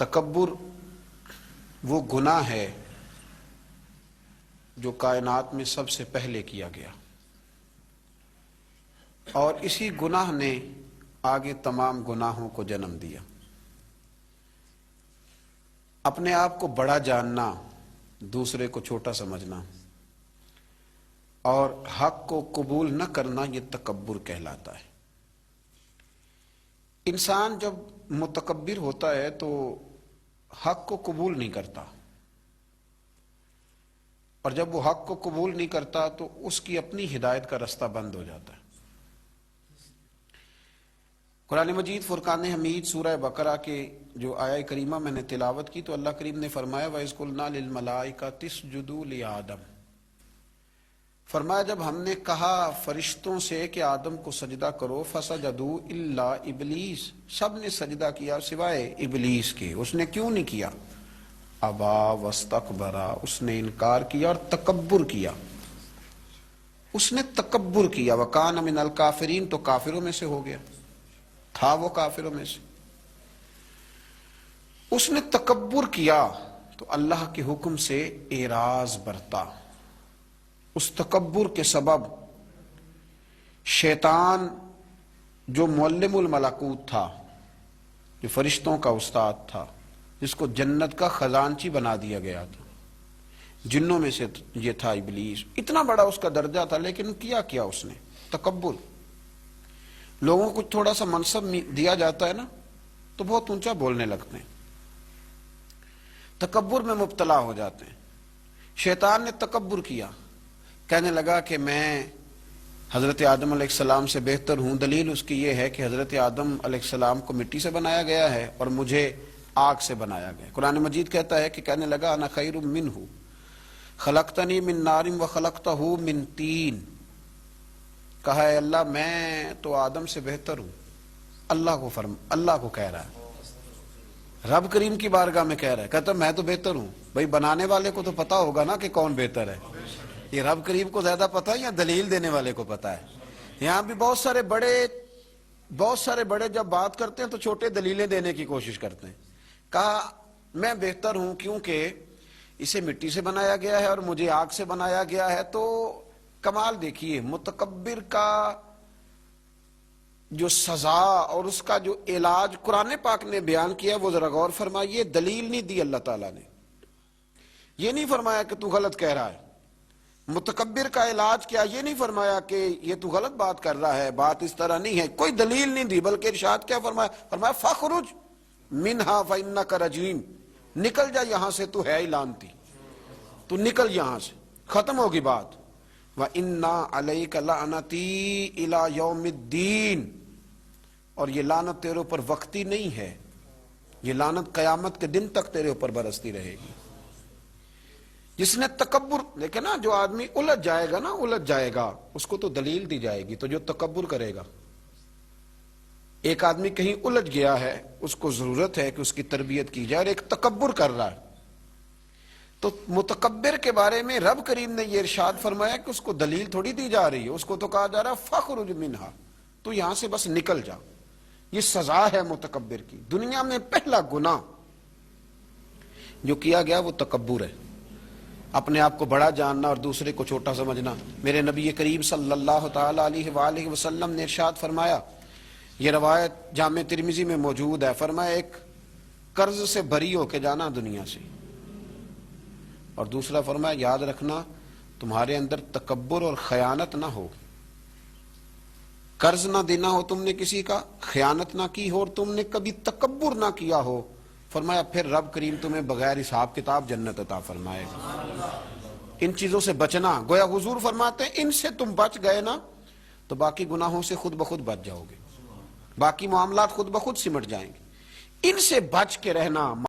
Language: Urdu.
تکبر وہ گناہ ہے جو کائنات میں سب سے پہلے کیا گیا، اور اسی گناہ نے آگے تمام گناہوں کو جنم دیا۔ اپنے آپ کو بڑا جاننا، دوسرے کو چھوٹا سمجھنا اور حق کو قبول نہ کرنا، یہ تکبر کہلاتا ہے۔ انسان جب متکبر ہوتا ہے تو حق کو قبول نہیں کرتا، اور جب وہ حق کو قبول نہیں کرتا تو اس کی اپنی ہدایت کا رستہ بند ہو جاتا ہے۔ قرآن مجید فرقان حمید سورہ بقرہ کے جو آیہ کریمہ میں نے تلاوت کی تو اللہ کریم نے فرمایا وَإِذْ قُلْنَا لِلْمَلَائِكَةِ اسْجُدُوا لِآدَمَ، فرمایا جب ہم نے کہا فرشتوں سے کہ آدم کو سجدہ کرو، فَسَجَدُوا إِلَّا إِبْلِيسَ، سب نے سجدہ کیا سوائے ابلیس کے۔ اس نے کیوں نہیں کیا؟ ابا واستکبر، اس نے انکار کیا اور تکبر کیا۔ اس نے تکبر کیا، وَكَانَ مِنَ الْكَافِرِينَ، تو کافروں میں سے ہو گیا، تھا وہ کافروں میں سے۔ اس نے تکبر کیا تو اللہ کے حکم سے اعراض برتا۔ اس تکبر کے سبب شیطان جو معلم الملکوت تھا، جو فرشتوں کا استاد تھا، جس کو جنت کا خزانچی بنا دیا گیا تھا، جنوں میں سے یہ تھا ابلیس، اتنا بڑا اس کا درجہ تھا، لیکن کیا اس نے؟ تکبر۔ لوگوں کو تھوڑا سا منصب دیا جاتا ہے نا تو بہت اونچا بولنے لگتے ہیں، تکبر میں مبتلا ہو جاتے ہیں۔ شیطان نے تکبر کیا، کہنے لگا کہ میں حضرت آدم علیہ السلام سے بہتر ہوں۔ دلیل اس کی یہ ہے کہ حضرت آدم علیہ السلام کو مٹی سے بنایا گیا ہے اور مجھے آگ سے بنایا گیا۔ قرآن مجید کہتا ہے کہ کہنے لگا انا خیر منہ خلقتنی من نار وخلقتہ من طین، کہا ہے اللہ میں تو آدم سے بہتر ہوں۔ اللہ کو کہہ رہا ہے، رب کریم کی بارگاہ میں کہہ رہا ہے، کہتا میں تو بہتر ہوں۔ بھائی بنانے والے کو تو پتا ہوگا نا کہ کون بہتر ہے، یہ رب کریم کو زیادہ پتا ہے یا دلیل دینے والے کو پتا ہے؟ یہاں بھی بہت سارے بڑے جب بات کرتے ہیں تو چھوٹے دلیلیں دینے کی کوشش کرتے ہیں۔ کہا میں بہتر ہوں کیونکہ اسے مٹی سے بنایا گیا ہے اور مجھے آگ سے بنایا گیا ہے۔ تو کمال دیکھیے، متکبر کا جو سزا اور اس کا جو علاج قرآن پاک نے بیان کیا وہ ذرا غور فرمائیے۔ دلیل نہیں دی اللہ تعالیٰ نے، یہ نہیں فرمایا کہ تو غلط کہہ رہا ہے۔ متکبر کا علاج کیا؟ یہ نہیں فرمایا کہ یہ تو غلط بات کر رہا ہے، بات اس طرح نہیں ہے، کوئی دلیل نہیں دی، بلکہ ارشاد کیا فرمایا؟ فرمایا فَخْرُجْ مِنْهَا فَإِنَّكَ رَجِيمٌ، نکل جا یہاں سے، تو ہے ہی لعنتی، تو نکل یہاں سے، ختم ہوگی بات۔ وَإِنَّا عَلَيْكَ لَعْنَتِي إِلَى يَوْمِ الدِّينِ، اور یہ لعنت تیرے اوپر وقتی نہیں ہے، یہ لعنت قیامت کے دن تک تیرے اوپر برستی رہے گی۔ جس نے تکبر، لیکن نا جو آدمی الجھ جائے گا اس کو تو دلیل دی جائے گی، تو جو تکبر کرے گا، ایک آدمی کہیں الجھ گیا ہے، اس کو ضرورت ہے کہ اس کی تربیت کی جائے، اور ایک تکبر کر رہا ہے، تو متکبر کے بارے میں رب کریم نے یہ ارشاد فرمایا کہ اس کو دلیل تھوڑی دی جا رہی ہے، اس کو تو کہا جا رہا ہے فَخْرُجْ مِنْهَا، تو یہاں سے بس نکل جا۔ یہ سزا ہے متکبر کی۔ دنیا میں پہلا گناہ جو کیا گیا وہ تکبر ہے، اپنے آپ کو بڑا جاننا اور دوسرے کو چھوٹا سمجھنا۔ میرے نبی کریم صلی اللہ تعالی علیہ وآلہ وسلم نے ارشاد فرمایا، یہ روایت جامع ترمذی میں موجود ہے، فرمایا ایک قرض سے بری ہو کے جانا دنیا سے، اور دوسرا فرمایا یاد رکھنا تمہارے اندر تکبر اور خیانت نہ ہو، قرض نہ دینا ہو تم نے کسی کا، خیانت نہ کی ہو اور تم نے کبھی تکبر نہ کیا ہو، فرمایا پھر رب کریم تمہیں بغیر حساب کتاب جنت عطا فرمائے گا۔ ان چیزوں سے بچنا، گویا حضور فرماتے ہیں ان سے تم بچ گئے نا تو باقی گناہوں سے خود بخود بچ جاؤ گے، باقی معاملات خود بخود سمٹ جائیں گے۔ ان سے بچ کے رہنا